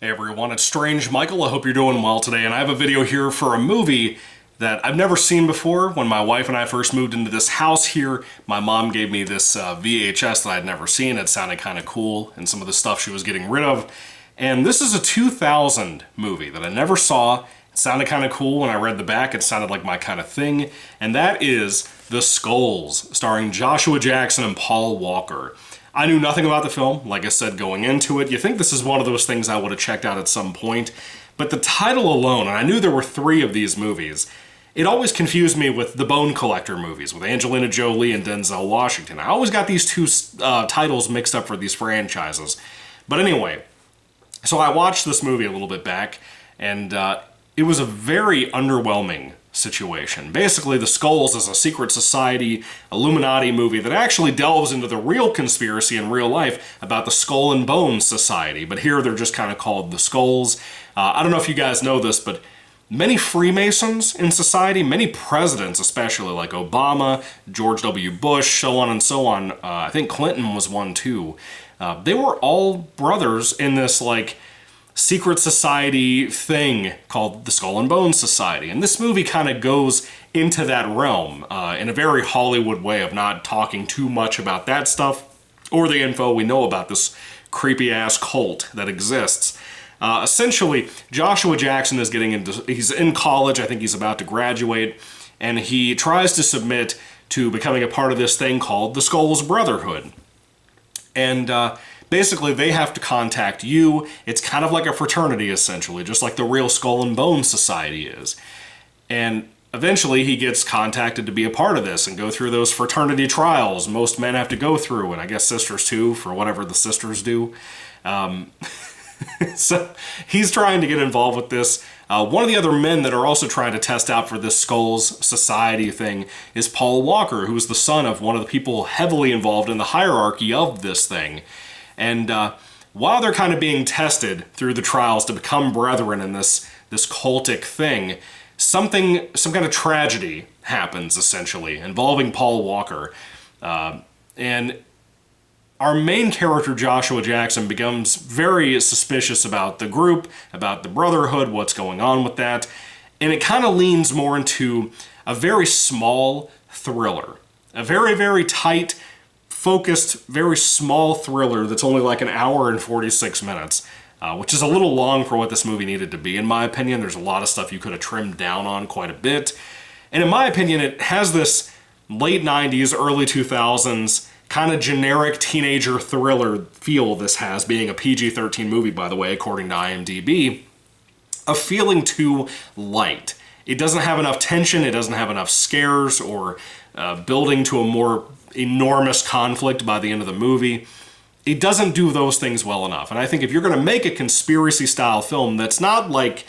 Hey everyone, it's Strange Michael. I hope you're doing well today, and I have a video here for a movie that I've never seen before. When my wife and I first moved into this house here, my mom gave me this VHS that I'd never seen. It sounded kind of cool, and some of the stuff she was getting rid of. And this is a 2000 movie that I never saw. It sounded kind of cool. When I read the back, it sounded like my kind of thing. And that is The Skulls, starring Joshua Jackson and Paul Walker. I knew nothing about the film, like I said, going into it. You think this is one of those things I would have checked out at some point, but the title alone, and I knew there were 3 of these movies, it always confused me with the Bone Collector movies with Angelina Jolie and Denzel Washington. I always got these two titles mixed up for these franchises. But anyway, so I watched this movie a little bit back, and it was a very underwhelming situation. Basically, The Skulls is a secret society Illuminati movie that actually delves into the real conspiracy in real life about the Skull and Bones Society, but here they're just kind of called The Skulls. I don't know if you guys know this, but many Freemasons in society, many presidents especially, like Obama, George W. Bush, so on and so on, I think Clinton was one too, they were all brothers in this like secret society thing called the Skull and Bones Society. And this movie kind of goes into that realm in a very Hollywood way of not talking too much about that stuff or the info we know about this creepy-ass cult that exists. Essentially, Joshua Jackson is he's in college, I think he's about to graduate, and he tries to submit to becoming a part of this thing called the Skulls Brotherhood. And basically, they have to contact you. It's kind of like a fraternity, essentially, just like the real Skull and Bones Society is. And eventually, he gets contacted to be a part of this and go through those fraternity trials most men have to go through, and I guess sisters too, for whatever the sisters do. So he's trying to get involved with this. One of the other men that are also trying to test out for this Skulls Society thing is Paul Walker, who's the son of one of the people heavily involved in the hierarchy of this thing. And while they're kind of being tested through the trials to become brethren in this cultic thing, some kind of tragedy happens, essentially, involving Paul Walker. And our main character, Joshua Jackson, becomes very suspicious about the group, about the Brotherhood, what's going on with that. And it kind of leans more into a very small thriller. A very, very tight, focused, very small thriller that's only like an hour and 46 minutes, which is a little long for what this movie needed to be, in my opinion. There's a lot of stuff you could have trimmed down on quite a bit. And in my opinion, it has this late 90s, early 2000s kind of generic teenager thriller feel this has, being a PG-13 movie, by the way, according to IMDb, of feeling too light. It doesn't have enough tension, it doesn't have enough scares or building to a more enormous conflict by the end of the movie. It doesn't do those things well enough. And I think if you're going to make a conspiracy-style film that's not like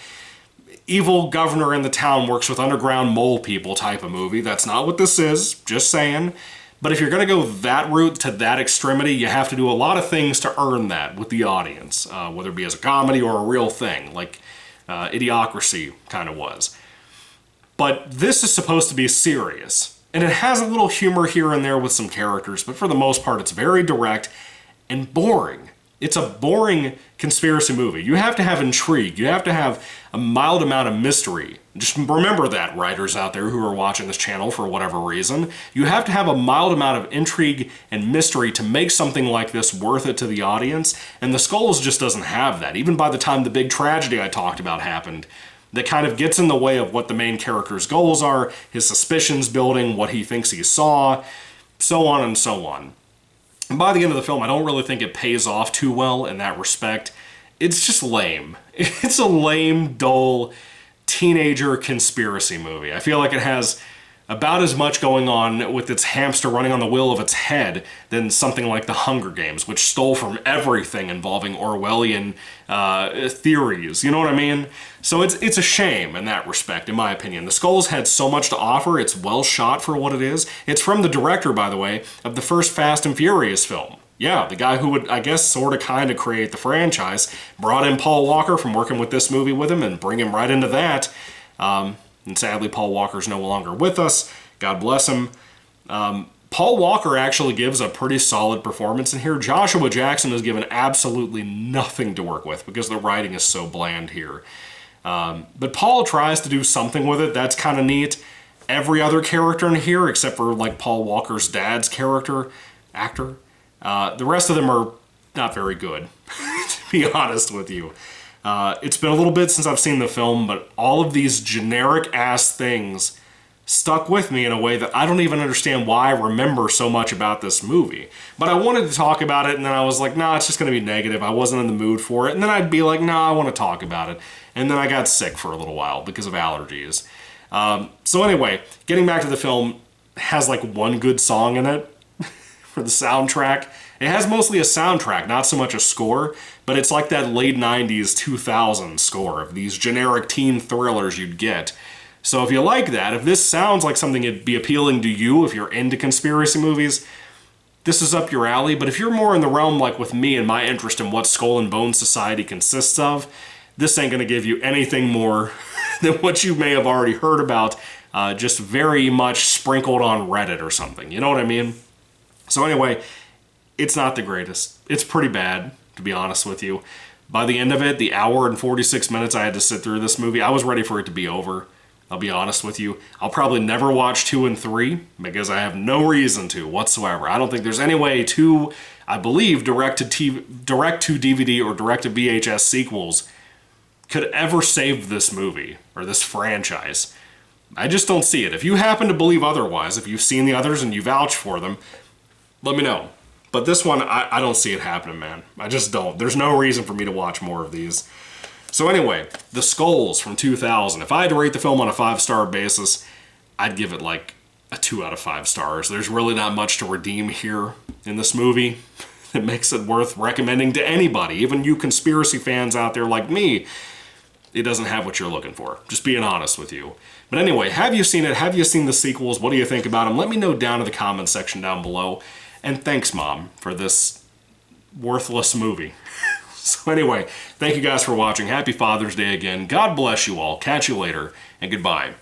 evil governor in the town works with underground mole people type of movie, that's not what this is, just saying. But if you're going to go that route to that extremity, you have to do a lot of things to earn that with the audience, whether it be as a comedy or a real thing, like Idiocracy kind of was. But this is supposed to be serious. And it has a little humor here and there with some characters, but for the most part, it's very direct and boring. It's a boring conspiracy movie. You have to have intrigue. You have to have a mild amount of mystery. Just remember that, writers out there who are watching this channel for whatever reason. You have to have a mild amount of intrigue and mystery to make something like this worth it to the audience, and The Skulls just doesn't have that. Even by the time the big tragedy I talked about happened, that kind of gets in the way of what the main character's goals are, his suspicions building, what he thinks he saw, so on and so on. And by the end of the film, I don't really think it pays off too well in that respect. It's just lame. It's a lame, dull, teenager conspiracy movie. I feel like it has about as much going on with its hamster running on the wheel of its head than something like The Hunger Games, which stole from everything involving Orwellian theories. You know what I mean? So it's a shame in that respect, in my opinion. The Skulls had so much to offer. It's well shot for what it is. It's from the director, by the way, of the first Fast and Furious film. Yeah, the guy who would, I guess, sort of kind of create the franchise, brought in Paul Walker from working with this movie with him and bring him right into that. And sadly, Paul Walker's no longer with us. God bless him. Paul Walker actually gives a pretty solid performance in here. Joshua Jackson is given absolutely nothing to work with because the writing is so bland here. But Paul tries to do something with it. That's kind of neat. Every other character in here, except for like Paul Walker's dad's actor, the rest of them are not very good, to be honest with you. It's been a little bit since I've seen the film, but all of these generic-ass things stuck with me in a way that I don't even understand why I remember so much about this movie. But I wanted to talk about it, and then I was like, nah, it's just going to be negative. I wasn't in the mood for it. And then I'd be like, nah, I want to talk about it. And then I got sick for a little while because of allergies. So anyway, getting back to the film, it has like one good song in it for the soundtrack. It has mostly a soundtrack, not so much a score, but it's like that late 90s, 2000 score of these generic teen thrillers you'd get. So if you like that, if this sounds like something that'd be appealing to you, if you're into conspiracy movies, this is up your alley. But if you're more in the realm like with me and my interest in what Skull and Bones Society consists of, this ain't gonna give you anything more than what you may have already heard about, just very much sprinkled on Reddit or something. You know what I mean? So anyway, it's not the greatest. It's pretty bad, to be honest with you. By the end of it, the hour and 46 minutes I had to sit through this movie, I was ready for it to be over. I'll be honest with you. I'll probably never watch 2 and 3 because I have no reason to whatsoever. I don't think there's any way to, I believe, direct to DVD or direct to VHS sequels could ever save this movie or this franchise. I just don't see it. If you happen to believe otherwise, if you've seen the others and you vouch for them, let me know. But this one, I don't see it happening, man. I just don't. There's no reason for me to watch more of these. So anyway, The Skulls from 2000. If I had to rate the film on a 5-star basis, I'd give it like a 2 out of 5 stars. There's really not much to redeem here in this movie that makes it worth recommending to anybody, even you conspiracy fans out there like me. It doesn't have what you're looking for. Just being honest with you. But anyway, have you seen it? Have you seen the sequels? What do you think about them? Let me know down in the comments section down below. And thanks, Mom, for this worthless movie. So anyway, thank you guys for watching. Happy Father's Day again. God bless you all. Catch you later, and goodbye.